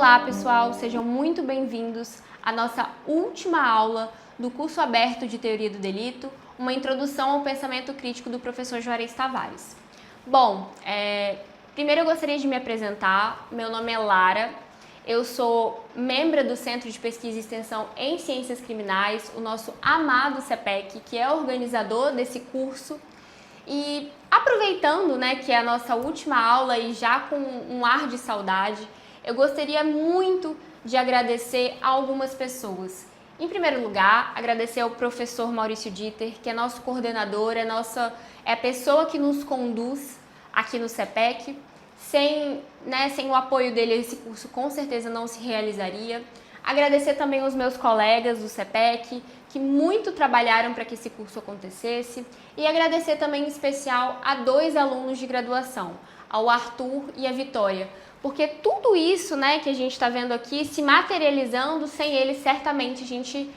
Olá pessoal, sejam muito bem-vindos à nossa última aula do curso aberto de Teoria do Delito, uma introdução ao pensamento crítico do professor Juarez Tavares. Bom, primeiro eu gostaria de me apresentar, meu nome é Lara, eu sou membro do Centro de Pesquisa e Extensão em Ciências Criminais, o nosso amado CPEC, que é organizador desse curso. E aproveitando, que é a nossa última aula e já com um ar de saudade, eu gostaria muito de agradecer a algumas pessoas. Em primeiro lugar, agradecer ao professor Maurício Dieter, que é nosso coordenador, é a pessoa que nos conduz aqui no CPEC. Sem o apoio dele, esse curso com certeza não se realizaria. Agradecer também aos meus colegas do CPEC, que muito trabalharam para que esse curso acontecesse. E agradecer também em especial a 2 alunos de graduação, ao Arthur e a Vitória. Porque tudo isso que a gente está vendo aqui, se materializando, sem eles certamente a gente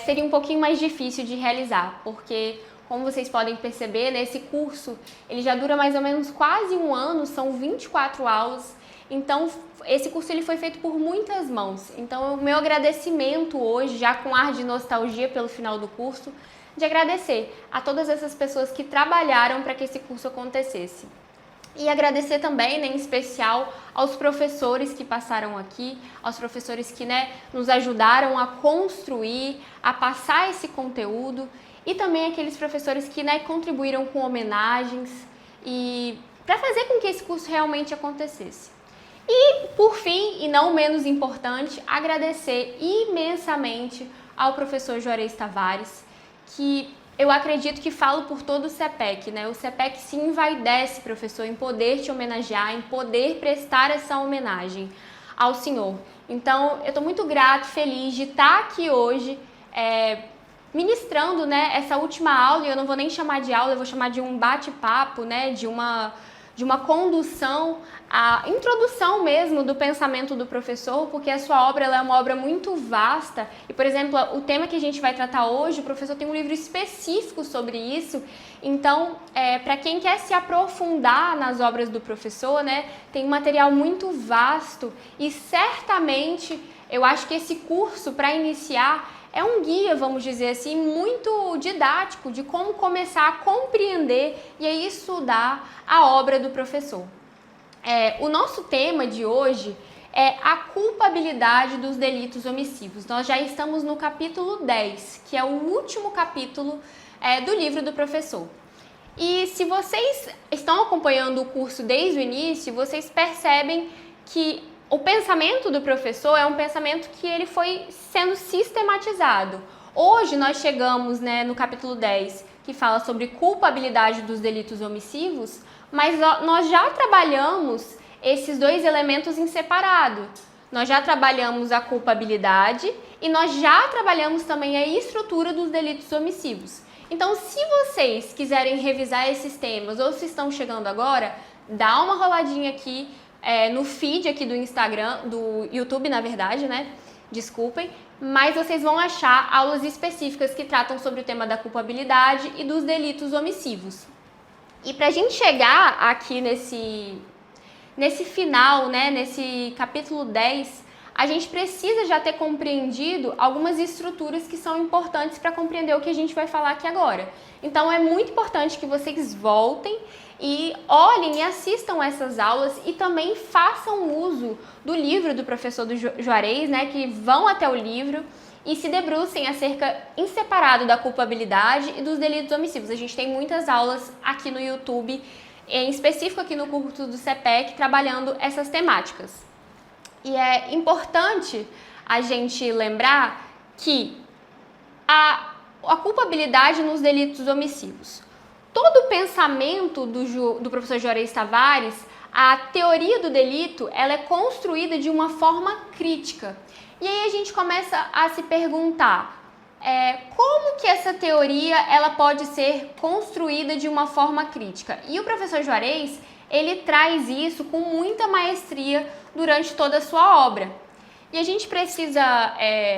seria um pouquinho mais difícil de realizar. Porque, como vocês podem perceber, esse curso ele já dura mais ou menos quase um ano, são 24 aulas. Então, esse curso ele foi feito por muitas mãos. Então, o meu agradecimento hoje, já com ar de nostalgia pelo final do curso, de agradecer a todas essas pessoas que trabalharam para que esse curso acontecesse. E agradecer também, em especial, aos professores que passaram aqui, aos professores que nos ajudaram a construir, a passar esse conteúdo, e também aqueles professores que contribuíram com homenagens e para fazer com que esse curso realmente acontecesse. E, por fim, e não menos importante, agradecer imensamente ao professor Juarez Tavares, que eu acredito que falo por todo o CPEC, O CPEC se envaidece, professor, em poder te homenagear, em poder prestar essa homenagem ao senhor. Então, eu estou muito grata, feliz de estar aqui hoje, ministrando essa última aula, e eu não vou nem chamar de aula, eu vou chamar de um bate-papo, de uma condução, a introdução mesmo do pensamento do professor, porque a sua obra ela é uma obra muito vasta e, por exemplo, o tema que a gente vai tratar hoje, o professor tem um livro específico sobre isso, então, para quem quer se aprofundar nas obras do professor, tem um material muito vasto e certamente eu acho que esse curso, para iniciar, é um guia, vamos dizer assim, muito didático de como começar a compreender e a estudar a obra do professor. O nosso tema de hoje é a culpabilidade dos delitos omissivos. Nós já estamos no capítulo 10, que é o último capítulo do livro do professor. E se vocês estão acompanhando o curso desde o início, vocês percebem que o pensamento do professor é um pensamento que ele foi sendo sistematizado. Hoje nós chegamos no capítulo 10, que fala sobre culpabilidade dos delitos omissivos, mas nós já trabalhamos esses 2 elementos em separado. Nós já trabalhamos a culpabilidade e nós já trabalhamos também a estrutura dos delitos omissivos. Então, se vocês quiserem revisar esses temas ou se estão chegando agora, dá uma roladinha aqui no feed aqui do Instagram, do YouTube, na verdade, Desculpem, mas vocês vão achar aulas específicas que tratam sobre o tema da culpabilidade e dos delitos omissivos. E para a gente chegar aqui nesse final, nesse capítulo 10, a gente precisa já ter compreendido algumas estruturas que são importantes para compreender o que a gente vai falar aqui agora. Então, é muito importante que vocês voltem e olhem e assistam essas aulas e também façam uso do livro do professor do Juarez, que vão até o livro e se debrucem acerca em separado da culpabilidade e dos delitos omissivos. A gente tem muitas aulas aqui no YouTube, em específico aqui no curso do CPEC, trabalhando essas temáticas. E é importante a gente lembrar que a culpabilidade nos delitos omissivos. Todo o pensamento do professor Juarez Tavares, a teoria do delito, ela é construída de uma forma crítica. E aí a gente começa a se perguntar, como que essa teoria ela pode ser construída de uma forma crítica? E o professor Juarez, ele traz isso com muita maestria durante toda a sua obra. E a gente precisa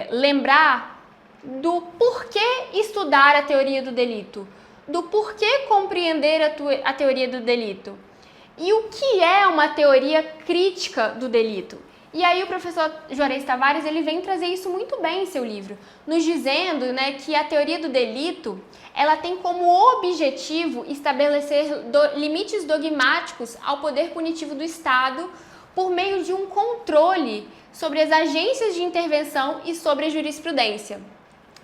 lembrar do porquê estudar a teoria do delito, do porquê compreender a teoria do delito e o que é uma teoria crítica do delito. E aí o professor Juarez Tavares, ele vem trazer isso muito bem em seu livro, nos dizendo, né, que a teoria do delito, ela tem como objetivo estabelecer limites dogmáticos ao poder punitivo do Estado por meio de um controle sobre as agências de intervenção e sobre a jurisprudência.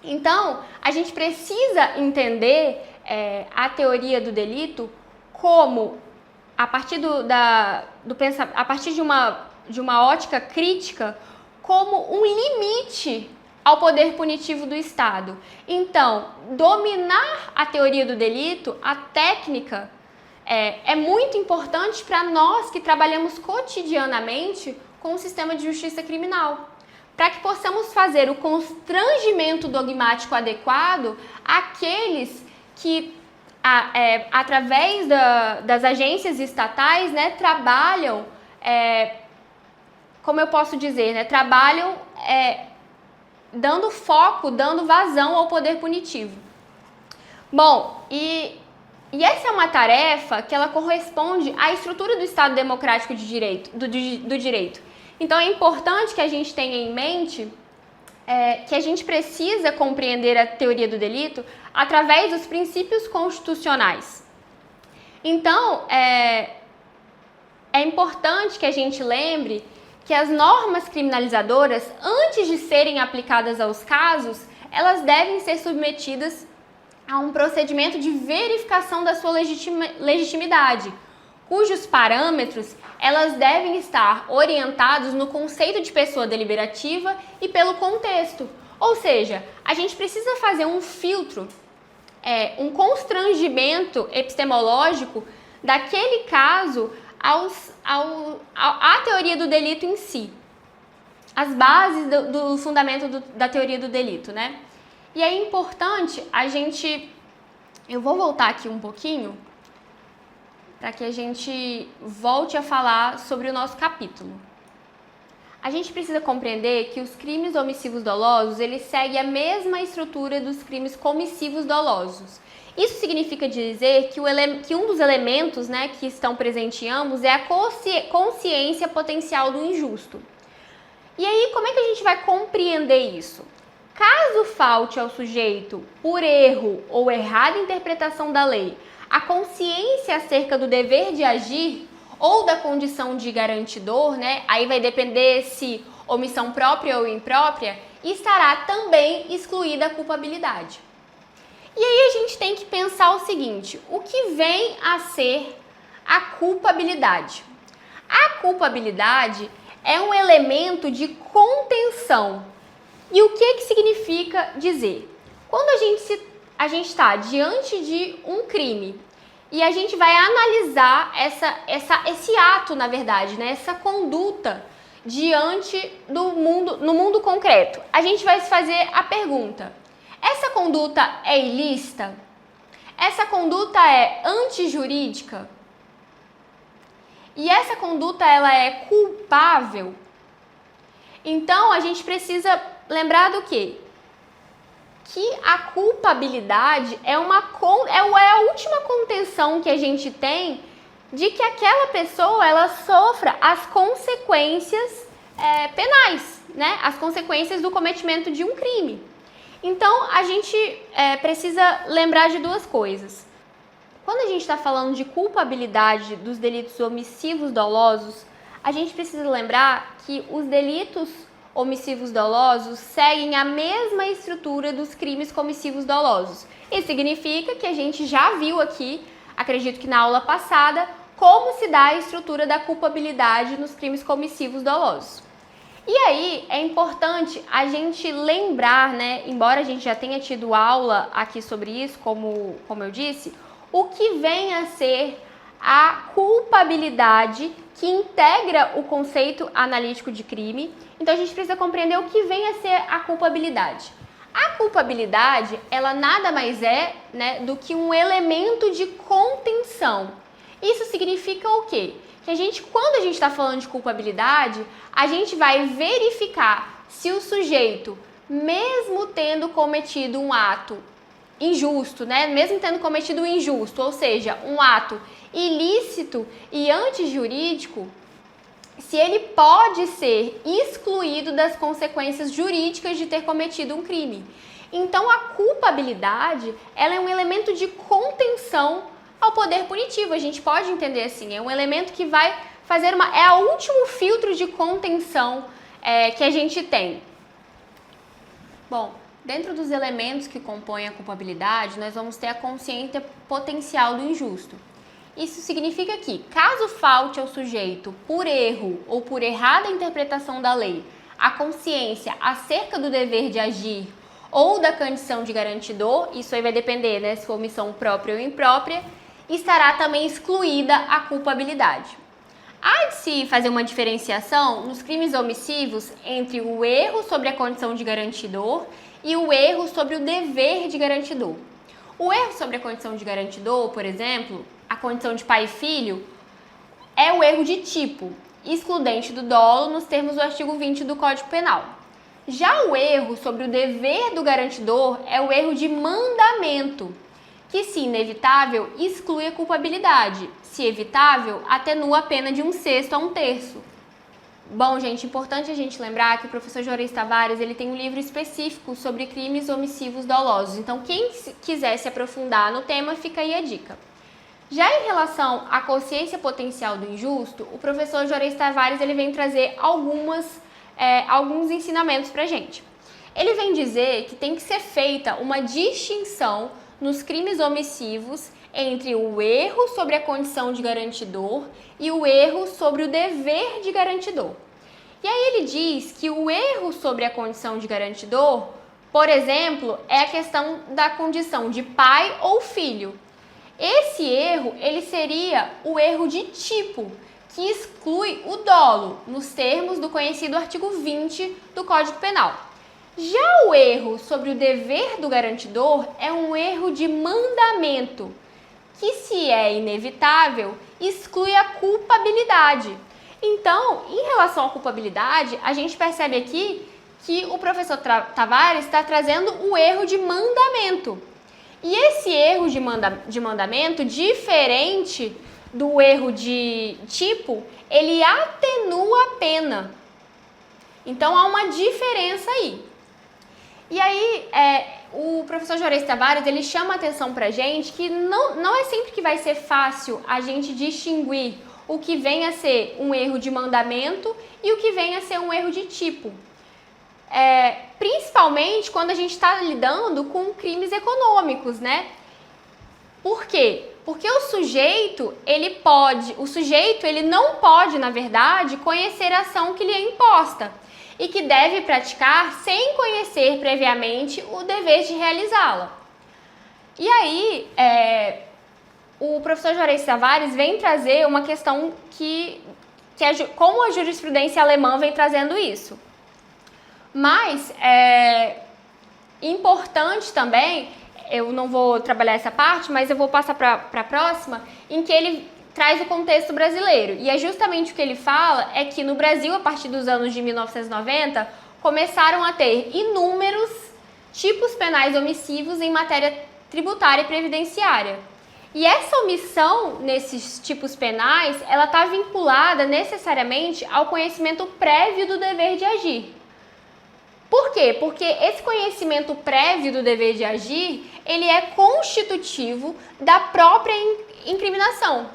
Então, a gente precisa entender a teoria do delito como, a partir a partir de uma ótica crítica, como um limite ao poder punitivo do Estado. Então, dominar a teoria do delito, a técnica, é muito importante para nós que trabalhamos cotidianamente com o sistema de justiça criminal, para que possamos fazer o constrangimento dogmático adequado àqueles que, através das agências estatais, né, trabalham, como eu posso dizer, né, trabalham dando foco, dando vazão ao poder punitivo. Bom, e essa é uma tarefa que ela corresponde à estrutura do Estado democrático de direito, do direito. Então é importante que a gente tenha em mente que a gente precisa compreender a teoria do delito através dos princípios constitucionais. Então, é importante que a gente lembre que as normas criminalizadoras, antes de serem aplicadas aos casos, elas devem ser submetidas a um procedimento de verificação da sua legitimidade, cujos parâmetros elas devem estar orientados no conceito de pessoa deliberativa e pelo contexto. Ou seja, a gente precisa fazer um filtro, um constrangimento epistemológico daquele caso à teoria do delito em si. As bases do fundamento da teoria do delito, né? E é importante eu vou voltar aqui um pouquinho, para que a gente volte a falar sobre o nosso capítulo. A gente precisa compreender que os crimes omissivos dolosos, eles seguem a mesma estrutura dos crimes comissivos dolosos. Isso significa dizer que um dos elementos, né, que estão presentes em ambos é a consciência potencial do injusto. E aí, como é que a gente vai compreender isso? Caso falte ao sujeito, por erro ou errada interpretação da lei, a consciência acerca do dever de agir ou da condição de garantidor, né? Aí vai depender se omissão própria ou imprópria, estará também excluída a culpabilidade. E aí a gente tem que pensar o seguinte: o que vem a ser a culpabilidade? A culpabilidade é um elemento de contenção. E o que significa dizer? Quando a gente está diante de um crime e a gente vai analisar esse ato, na verdade, né, essa conduta diante no mundo concreto, a gente vai se fazer a pergunta: essa conduta é ilícita? Essa conduta é antijurídica? E essa conduta ela é culpável? Então a gente precisa lembrar do quê? Que a culpabilidade é a última contenção que a gente tem de que aquela pessoa ela sofra as consequências penais, né? As consequências do cometimento de um crime. Então, a gente precisa lembrar de duas coisas. Quando a gente está falando de culpabilidade dos delitos omissivos dolosos, a gente precisa lembrar que os delitos omissivos dolosos seguem a mesma estrutura dos crimes comissivos dolosos. Isso significa que a gente já viu aqui, acredito que na aula passada, como se dá a estrutura da culpabilidade nos crimes comissivos dolosos. E aí é importante a gente lembrar, né, embora a gente já tenha tido aula aqui sobre isso, como eu disse, o que vem a ser a culpabilidade que integra o conceito analítico de crime. Então a gente precisa compreender o que vem a ser a culpabilidade. A culpabilidade, ela nada mais é, né, do que um elemento de contenção. Isso significa o quê? Que quando a gente está falando de culpabilidade, a gente vai verificar se o sujeito, mesmo tendo cometido um ato injusto, né? Mesmo tendo cometido um injusto, ou seja, um ato ilícito e antijurídico, se ele pode ser excluído das consequências jurídicas de ter cometido um crime. Então, a culpabilidade, ela é um elemento de contenção ao poder punitivo. A gente pode entender assim, é um elemento que vai fazer é o último filtro de contenção que a gente tem. Bom, dentro dos elementos que compõem a culpabilidade, nós vamos ter a consciência potencial do injusto. Isso significa que, caso falte ao sujeito, por erro ou por errada interpretação da lei, a consciência acerca do dever de agir ou da condição de garantidor, isso aí vai depender, né, se for omissão própria ou imprópria, estará também excluída a culpabilidade. Há de se fazer uma diferenciação nos crimes omissivos entre o erro sobre a condição de garantidor e o erro sobre o dever de garantidor. O erro sobre a condição de garantidor, por exemplo, a condição de pai e filho, é o erro de tipo, excludente do dolo nos termos do artigo 20 do Código Penal. Já o erro sobre o dever do garantidor é o erro de mandamento, que, se inevitável, exclui a culpabilidade, se evitável, atenua a pena de 1/6 a 1/3. Bom, gente, importante a gente lembrar que o professor Juarez Tavares ele tem um livro específico sobre crimes omissivos dolosos. Então, quem quiser se aprofundar no tema, fica aí a dica. Já em relação à consciência potencial do injusto, o professor Juarez Tavares ele vem trazer alguns ensinamentos para a gente. Ele vem dizer que tem que ser feita uma distinção nos crimes omissivos entre o erro sobre a condição de garantidor e o erro sobre o dever de garantidor. E aí ele diz que o erro sobre a condição de garantidor, por exemplo, é a questão da condição de pai ou filho. Esse erro, ele seria o erro de tipo, que exclui o dolo, nos termos do conhecido artigo 20 do Código Penal. Já o erro sobre o dever do garantidor é um erro de mandamento, que, se é inevitável, exclui a culpabilidade. Então, em relação à culpabilidade, a gente percebe aqui que o professor Tavares está trazendo o erro de mandamento. E esse erro de mandamento, diferente do erro de tipo, ele atenua a pena. Então, há uma diferença aí. E aí, o professor Juarez Tavares, ele chama a atenção pra gente que não é sempre que vai ser fácil a gente distinguir o que vem a ser um erro de mandamento e o que vem a ser um erro de tipo. Principalmente quando a gente está lidando com crimes econômicos, né? Por quê? Porque o sujeito, ele não pode, na verdade, conhecer a ação que lhe é imposta e que deve praticar sem conhecer previamente o dever de realizá-la. E aí, o professor Juarez Tavares vem trazer uma questão como a jurisprudência alemã vem trazendo isso. Mas, importante também, eu não vou trabalhar essa parte, mas eu vou passar para a próxima, em que ele traz o contexto brasileiro. E é justamente o que ele fala é que no Brasil, a partir dos anos de 1990, começaram a ter inúmeros tipos penais omissivos em matéria tributária e previdenciária. E essa omissão nesses tipos penais, ela está vinculada necessariamente ao conhecimento prévio do dever de agir. Por quê? Porque esse conhecimento prévio do dever de agir, ele é constitutivo da própria incriminação.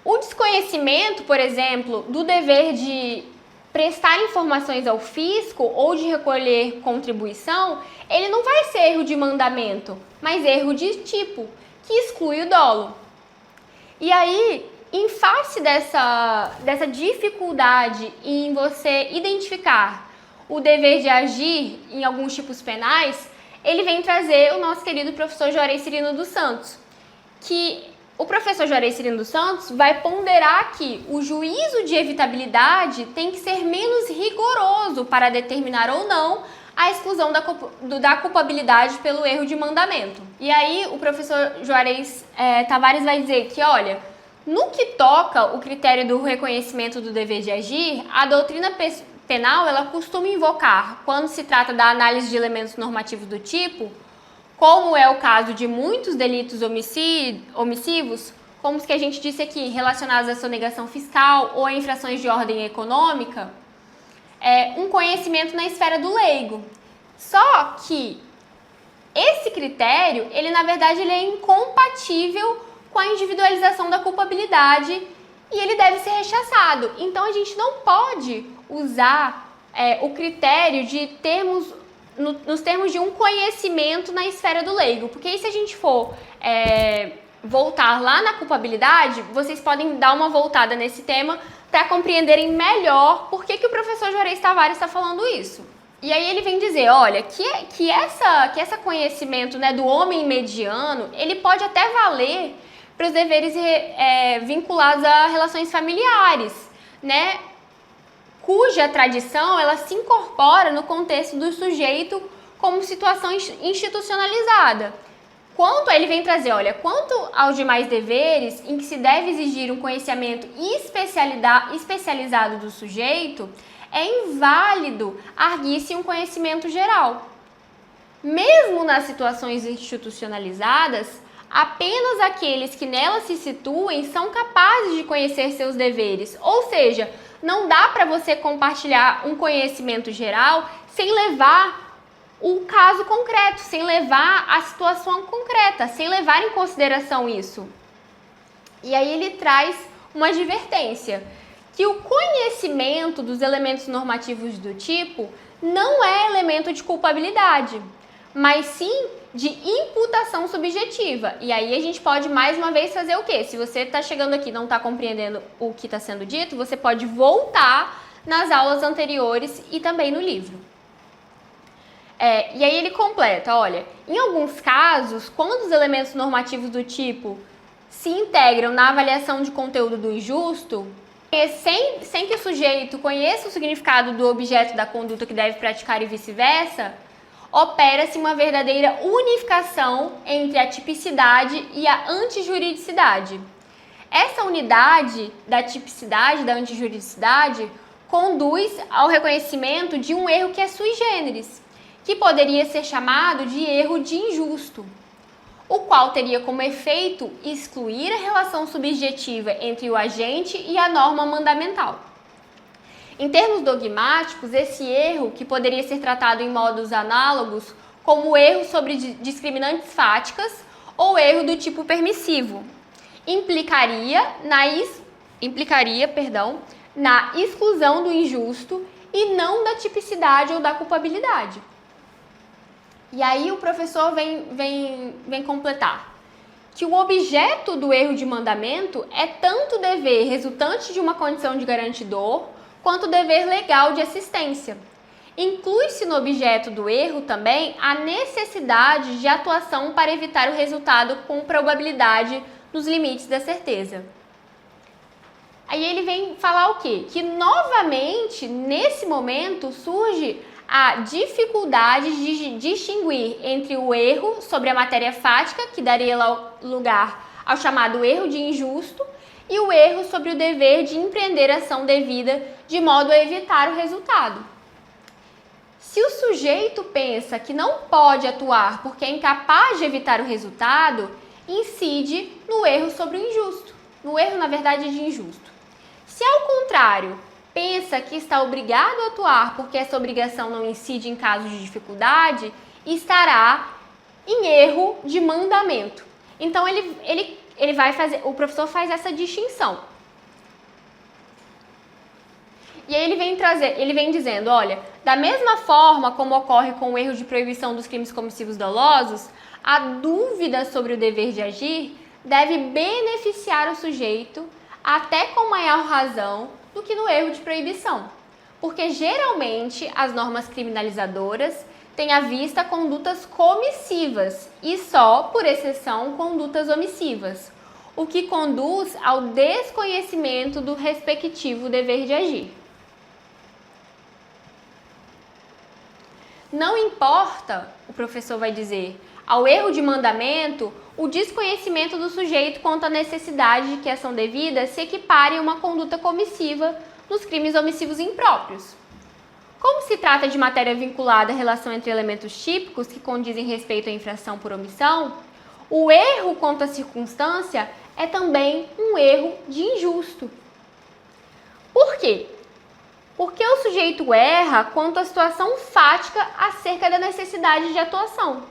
O desconhecimento, por exemplo, do dever de prestar informações ao fisco ou de recolher contribuição, ele não vai ser erro de mandamento, mas erro de tipo, que exclui o dolo. E aí, em face dessa dificuldade em você identificar o dever de agir em alguns tipos penais, ele vem trazer o nosso querido professor Juarez Cirino dos Santos, que o professor Juarez Cirino dos Santos vai ponderar que o juízo de evitabilidade tem que ser menos rigoroso para determinar ou não a exclusão da culpabilidade pelo erro de mandamento. E aí o professor Juarez Tavares vai dizer que, olha, no que toca o critério do reconhecimento do dever de agir, a doutrina penal ela costuma invocar, quando se trata da análise de elementos normativos do tipo, como é o caso de muitos delitos omissivos, como os que a gente disse aqui, relacionados à sonegação fiscal ou a infrações de ordem econômica, um conhecimento na esfera do leigo. Só que esse critério, ele na verdade ele é incompatível com a individualização da culpabilidade e ele deve ser rechaçado. Então a gente não pode usar o critério de termos nos termos de um conhecimento na esfera do leigo, porque aí se a gente for voltar lá na culpabilidade, vocês podem dar uma voltada nesse tema para compreenderem melhor por que o professor Juarez Tavares está falando isso. E aí ele vem dizer, olha, que essa conhecimento, né, do homem mediano, ele pode até valer para os deveres vinculados a relações familiares, né, cuja tradição ela se incorpora no contexto do sujeito como situação institucionalizada. Ele vem trazer, olha, quanto aos demais deveres em que se deve exigir um conhecimento especializado do sujeito, é inválido arguir-se um conhecimento geral. Mesmo nas situações institucionalizadas, apenas aqueles que nelas se situem são capazes de conhecer seus deveres, ou seja, não dá para você compartilhar um conhecimento geral sem levar o caso concreto, sem levar a situação concreta, sem levar em consideração isso. E aí ele traz uma advertência, que o conhecimento dos elementos normativos do tipo não é elemento de culpabilidade, mas sim de imputação subjetiva. E aí a gente pode mais uma vez fazer o quê? Se você está chegando aqui e não está compreendendo o que está sendo dito, você pode voltar nas aulas anteriores e também no livro. E aí ele completa, olha, em alguns casos, quando os elementos normativos do tipo se integram na avaliação de conteúdo do injusto, sem que o sujeito conheça o significado do objeto da conduta que deve praticar e vice-versa, opera-se uma verdadeira unificação entre a tipicidade e a antijuridicidade. Essa unidade da tipicidade e da antijuridicidade conduz ao reconhecimento de um erro que é sui generis, que poderia ser chamado de erro de injusto, o qual teria como efeito excluir a relação subjetiva entre o agente e a norma mandamental. Em termos dogmáticos, esse erro, que poderia ser tratado em modos análogos como erro sobre discriminantes fáticas ou erro do tipo permissivo, implicaria na exclusão do injusto e não da tipicidade ou da culpabilidade. E aí o professor vem completar que o objeto do erro de mandamento é tanto o dever resultante de uma condição de garantidor, quanto o dever legal de assistência. Inclui-se no objeto do erro também a necessidade de atuação para evitar o resultado com probabilidade nos limites da certeza. Aí ele vem falar o quê? Que novamente, nesse momento, surge a dificuldade de distinguir entre o erro sobre a matéria fática, que daria lugar ao chamado erro de injusto, e o erro sobre o dever de empreender ação devida de modo a evitar o resultado. Se o sujeito pensa que não pode atuar porque é incapaz de evitar o resultado, incide no erro sobre o injusto, no erro, na verdade, de injusto. Se, ao contrário, pensa que está obrigado a atuar porque essa obrigação não incide em casos de dificuldade, estará em erro de mandamento. Então, o professor faz essa distinção. E aí ele vem dizendo, olha, da mesma forma como ocorre com o erro de proibição dos crimes comissivos dolosos, a dúvida sobre o dever de agir deve beneficiar o sujeito até com maior razão do que no erro de proibição, porque geralmente as normas criminalizadoras têm à vista condutas comissivas e só, por exceção, condutas omissivas, o que conduz ao desconhecimento do respectivo dever de agir. Não importa, o professor vai dizer, ao erro de mandamento, o desconhecimento do sujeito quanto à necessidade de que a ação devida se equipare a uma conduta comissiva nos crimes omissivos impróprios. Como se trata de matéria vinculada à relação entre elementos típicos que condizem respeito à infração por omissão, o erro quanto à circunstância é também um erro de injusto. Por quê? Porque o sujeito erra quanto à situação fática acerca da necessidade de atuação.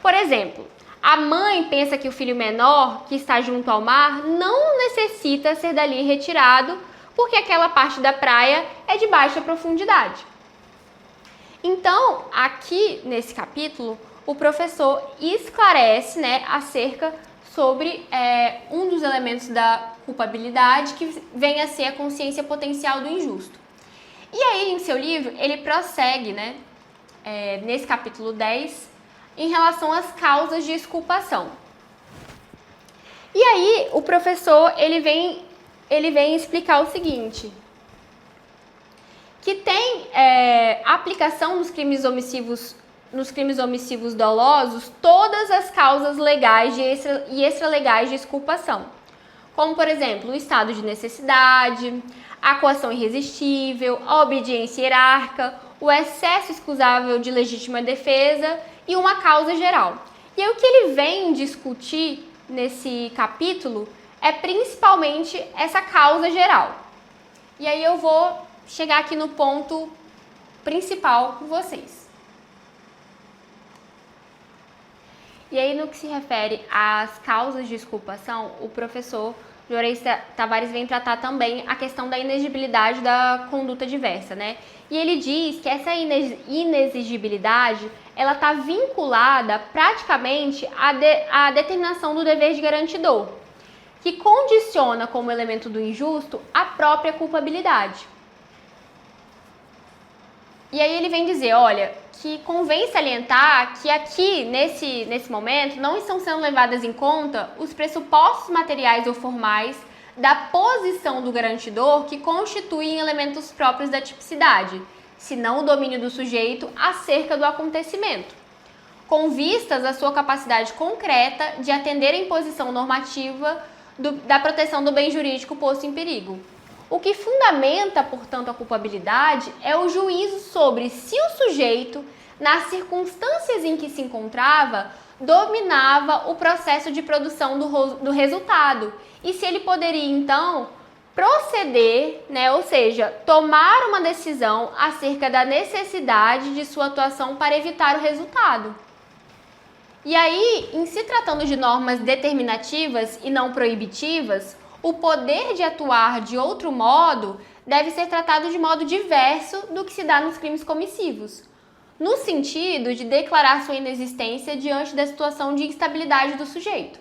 Por exemplo, a mãe pensa que o filho menor, que está junto ao mar, não necessita ser dali retirado, porque aquela parte da praia é de baixa profundidade. Então, aqui nesse capítulo, o professor esclarece, acerca sobre um dos elementos da culpabilidade, que vem a ser a consciência potencial do injusto. E aí, em seu livro, ele prossegue, nesse capítulo 10, em relação às causas de exculpação. E aí, o professor, ele vem explicar o seguinte, que tem aplicação nos crimes omissivos dolosos todas as causas legais e extralegais de exculpação, como, por exemplo, o estado de necessidade, a coação irresistível, a obediência hierárquica, o excesso excusável de legítima defesa e uma causa geral. E aí, o que ele vem discutir nesse capítulo é principalmente essa causa geral. E aí eu vou chegar aqui no ponto principal com vocês. E aí, no que se refere às causas de exculpação, o professor Juarez Tavares vem tratar também a questão da inexigibilidade da conduta diversa, E ele diz que essa inexigibilidade, ela está vinculada praticamente à determinação do dever de garantidor, que condiciona como elemento do injusto a própria culpabilidade. E aí ele vem dizer, olha, que convém salientar que aqui, nesse momento, não estão sendo levadas em conta os pressupostos materiais ou formais da posição do garantidor que constituem elementos próprios da tipicidade, senão o domínio do sujeito acerca do acontecimento, com vistas à sua capacidade concreta de atender à imposição normativa da proteção do bem jurídico posto em perigo. O que fundamenta, portanto, a culpabilidade é o juízo sobre se o sujeito, nas circunstâncias em que se encontrava, dominava o processo de produção do resultado e se ele poderia, então, proceder, ou seja, tomar uma decisão acerca da necessidade de sua atuação para evitar o resultado. E aí, em se tratando de normas determinativas e não proibitivas, o poder de atuar de outro modo deve ser tratado de modo diverso do que se dá nos crimes comissivos, no sentido de declarar sua inexistência diante da situação de instabilidade do sujeito.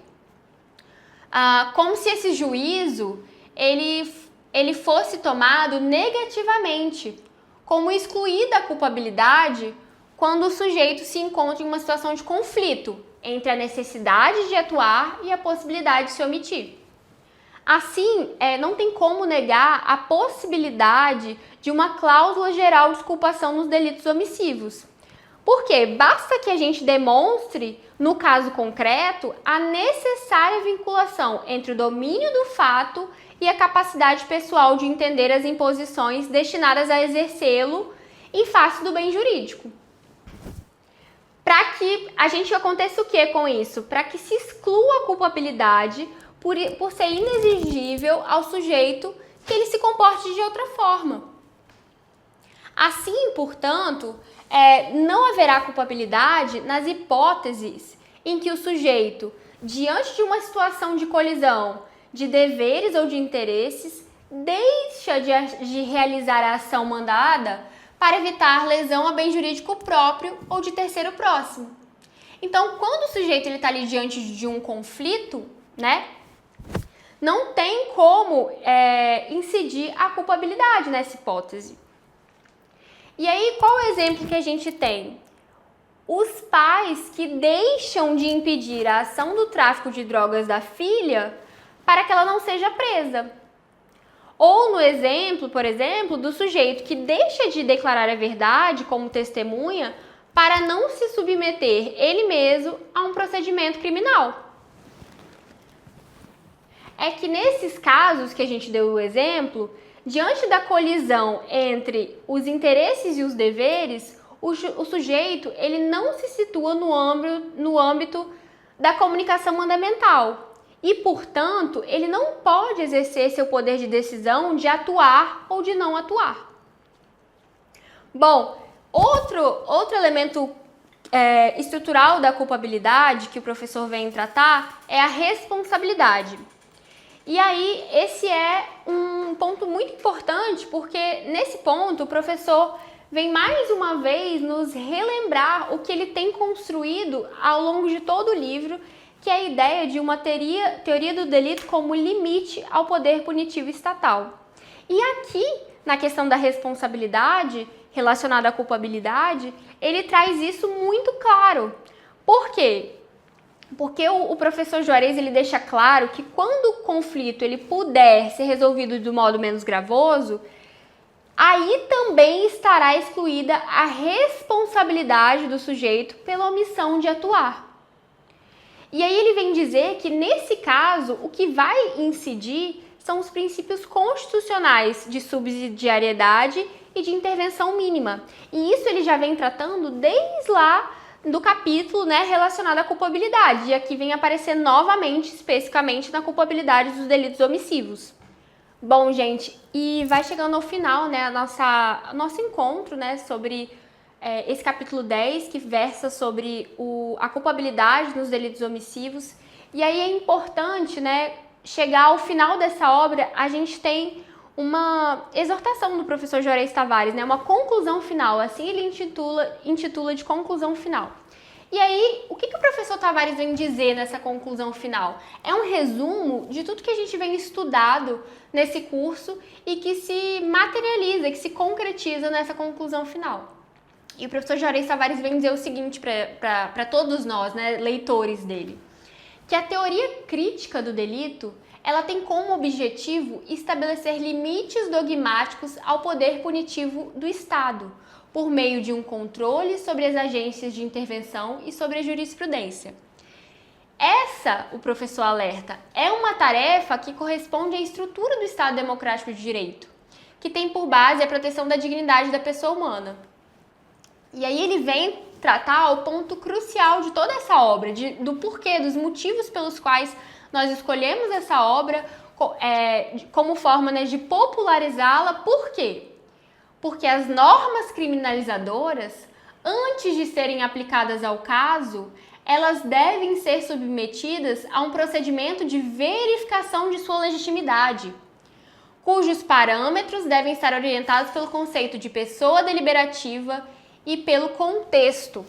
Como se esse juízo ele fosse tomado negativamente, como excluída a culpabilidade quando o sujeito se encontra em uma situação de conflito entre a necessidade de atuar e a possibilidade de se omitir. Assim, não tem como negar a possibilidade de uma cláusula geral de exculpação nos delitos omissivos. Porque basta que a gente demonstre, no caso concreto, a necessária vinculação entre o domínio do fato e a capacidade pessoal de entender as imposições destinadas a exercê-lo em face do bem jurídico. Para que a gente aconteça o que com isso? Para que se exclua a culpabilidade por ser inexigível ao sujeito que ele se comporte de outra forma. Assim, portanto, não haverá culpabilidade nas hipóteses em que o sujeito, diante de uma situação de colisão de deveres ou de interesses, deixa de realizar a ação mandada para evitar lesão a bem jurídico próprio ou de terceiro próximo. Então, quando o sujeito está ali diante de um conflito, não tem como incidir a culpabilidade nessa hipótese. E aí, qual o exemplo que a gente tem? Os pais que deixam de impedir a ação do tráfico de drogas da filha para que ela não seja presa. Ou no exemplo, por exemplo, do sujeito que deixa de declarar a verdade como testemunha para não se submeter ele mesmo a um procedimento criminal. É que nesses casos que a gente deu o exemplo, diante da colisão entre os interesses e os deveres, o sujeito ele não se situa no âmbito da comunicação mandamental e, portanto, ele não pode exercer seu poder de decisão de atuar ou de não atuar. Bom, outro elemento estrutural da culpabilidade que o professor vem tratar é a responsabilidade. E aí, esse é um ponto muito importante, porque nesse ponto o professor vem mais uma vez nos relembrar o que ele tem construído ao longo de todo o livro, que é a ideia de uma teoria do delito como limite ao poder punitivo estatal. E aqui, na questão da responsabilidade relacionada à culpabilidade, ele traz isso muito claro. Por quê? Porque o professor Juarez ele deixa claro que quando o conflito ele puder ser resolvido de um modo menos gravoso, aí também estará excluída a responsabilidade do sujeito pela omissão de atuar. E aí ele vem dizer que nesse caso o que vai incidir são os princípios constitucionais de subsidiariedade e de intervenção mínima. E isso ele já vem tratando desde lá do capítulo, né, relacionado à culpabilidade. E aqui vem aparecer novamente, especificamente, na culpabilidade dos delitos omissivos. Bom, gente, e vai chegando ao final, né, nosso encontro, né, sobre esse capítulo 10, que versa sobre a culpabilidade nos delitos omissivos. E aí é importante, né, chegar ao final dessa obra, a gente tem uma exortação do professor Juarez Tavares, né, uma conclusão final, assim ele intitula de conclusão final. E aí, o que o professor Tavares vem dizer nessa conclusão final? É um resumo de tudo que a gente vem estudado nesse curso e que se materializa, que se concretiza nessa conclusão final. E o professor Juarez Tavares vem dizer o seguinte para todos nós, né, leitores dele, que a teoria crítica do delito, ela tem como objetivo estabelecer limites dogmáticos ao poder punitivo do Estado, por meio de um controle sobre as agências de intervenção e sobre a jurisprudência. Essa, o professor alerta, é uma tarefa que corresponde à estrutura do Estado Democrático de Direito, que tem por base a proteção da dignidade da pessoa humana. E aí ele vem tratar o ponto crucial de toda essa obra, do porquê, dos motivos pelos quais nós escolhemos essa obra como forma, né, de popularizá-la. Por quê? Porque as normas criminalizadoras, antes de serem aplicadas ao caso, elas devem ser submetidas a um procedimento de verificação de sua legitimidade, cujos parâmetros devem estar orientados pelo conceito de pessoa deliberativa e pelo contexto.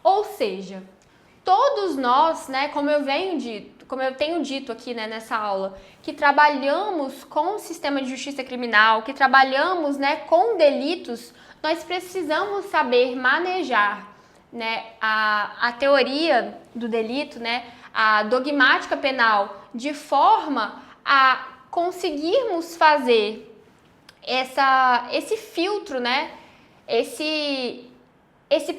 Ou seja, todos nós, né, como eu tenho dito aqui, né, nessa aula, que trabalhamos com o sistema de justiça criminal, que trabalhamos, né, com delitos, nós precisamos saber manejar, né, a teoria do delito, né, a dogmática penal, de forma a conseguirmos fazer esse filtro, né, esse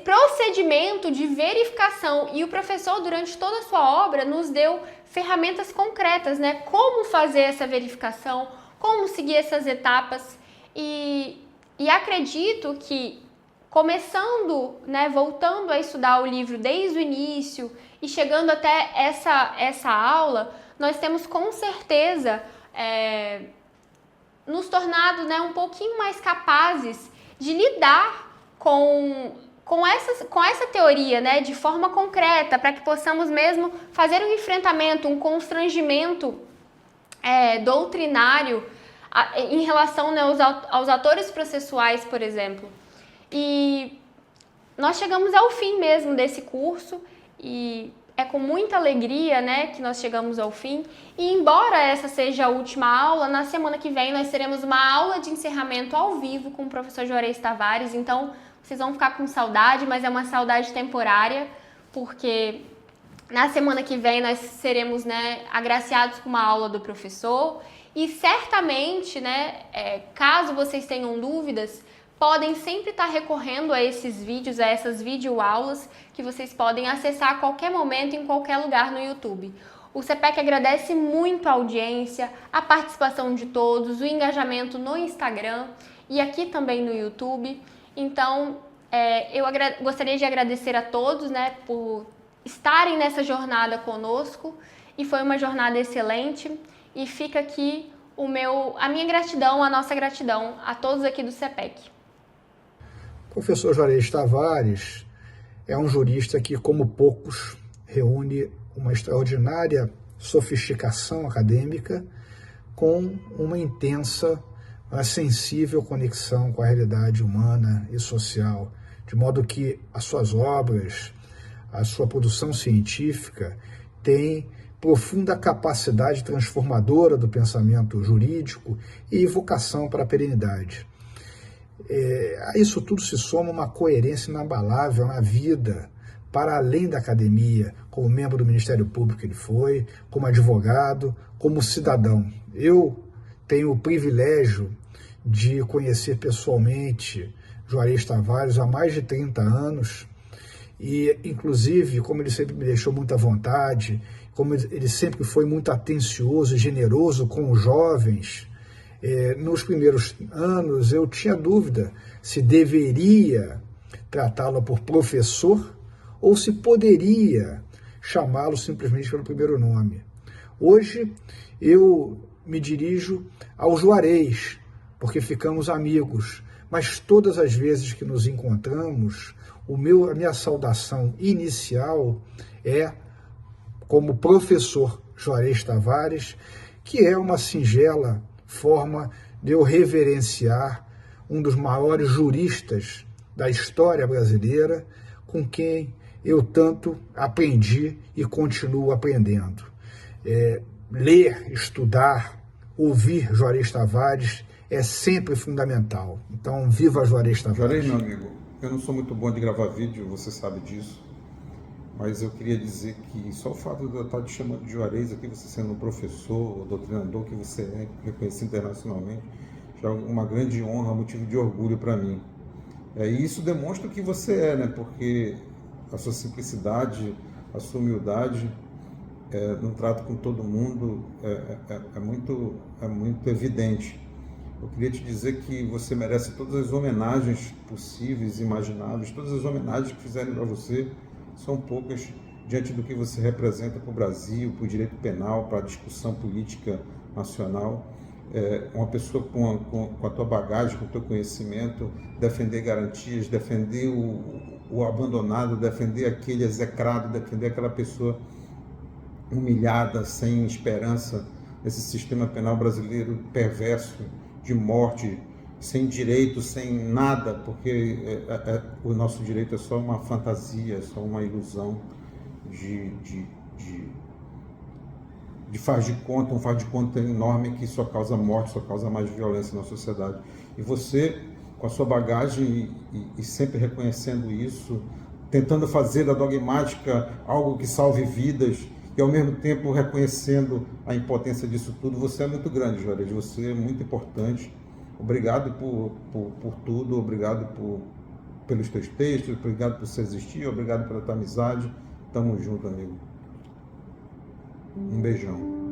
procedimento de verificação. E o professor, durante toda a sua obra, nos deu ferramentas concretas, né? Como fazer essa verificação, como seguir essas etapas. E acredito que, começando, né, voltando a estudar o livro desde o início e chegando até essa aula, nós temos com certeza nos tornado, né, um pouquinho mais capazes de lidar com essa teoria, né, de forma concreta, para que possamos mesmo fazer um enfrentamento, um constrangimento doutrinário em relação, né, aos atores processuais, por exemplo. E nós chegamos ao fim mesmo desse curso e é com muita alegria, né, que nós chegamos ao fim. E embora essa seja a última aula, na semana que vem nós teremos uma aula de encerramento ao vivo com o professor Juarez Tavares. Então, vocês vão ficar com saudade, mas é uma saudade temporária, porque na semana que vem nós seremos, né, agraciados com uma aula do professor. E certamente, né, caso vocês tenham dúvidas, podem sempre estar recorrendo a esses vídeos, a essas videoaulas que vocês podem acessar a qualquer momento, em qualquer lugar no YouTube. O CPEC agradece muito a audiência, a participação de todos, o engajamento no Instagram e aqui também no YouTube. Então, eu gostaria de agradecer a todos, né, por estarem nessa jornada conosco e foi uma jornada excelente. E fica aqui a minha gratidão, a nossa gratidão a todos aqui do CEPEC. O professor Juarez Tavares é um jurista que, como poucos, reúne uma extraordinária sofisticação acadêmica com uma intensa, sensível conexão com a realidade humana e social, de modo que as suas obras, a sua produção científica tem profunda capacidade transformadora do pensamento jurídico e vocação para a perenidade. A isso tudo se soma uma coerência inabalável na vida, para além da academia, como membro do Ministério Público ele foi, como advogado, como cidadão. Eu tenho o privilégio de conhecer pessoalmente Juarez Tavares há mais de 30 anos e, inclusive, como ele sempre me deixou muita vontade, como ele sempre foi muito atencioso e generoso com os jovens, nos primeiros anos eu tinha dúvida se deveria tratá-lo por professor ou se poderia chamá-lo simplesmente pelo primeiro nome. Hoje eu me dirijo ao Juarez, porque ficamos amigos, mas todas as vezes que nos encontramos, a minha saudação inicial é como professor Juarez Tavares, que é uma singela forma de eu reverenciar um dos maiores juristas da história brasileira, com quem eu tanto aprendi e continuo aprendendo. Ler, estudar, ouvir Juarez Tavares é sempre fundamental. Então, viva Juarez Tavares. Juarez, meu amigo, eu não sou muito bom de gravar vídeo, você sabe disso, mas eu queria dizer que só o fato de eu estar te chamando de Juarez aqui, você sendo um professor, doutrinador que você é, reconhecido internacionalmente, já é uma grande honra, motivo de orgulho para mim. E isso demonstra o que você é, né? Porque a sua simplicidade, a sua humildade, no trato com todo mundo, é muito evidente. Eu queria te dizer que você merece todas as homenagens possíveis, imagináveis, todas as homenagens que fizerem para você são poucas diante do que você representa para o Brasil, para o direito penal, para a discussão política nacional. Uma pessoa com a tua bagagem, com o teu conhecimento, defender garantias, defender o abandonado, defender aquele execrado, defender aquela pessoa humilhada, sem esperança, nesse sistema penal brasileiro perverso, de morte, sem direito, sem nada, porque o nosso direito é só uma fantasia, é só uma ilusão de faz de conta, um faz de conta enorme que só causa morte, só causa mais violência na sociedade. E você, com a sua bagagem e sempre reconhecendo isso, tentando fazer da dogmática algo que salve vidas e ao mesmo tempo reconhecendo a impotência disso tudo, você é muito grande, Juarez, você é muito importante. Obrigado por tudo, obrigado pelos teus textos, obrigado por você existir, obrigado pela tua amizade. Tamo junto, amigo. Um beijão.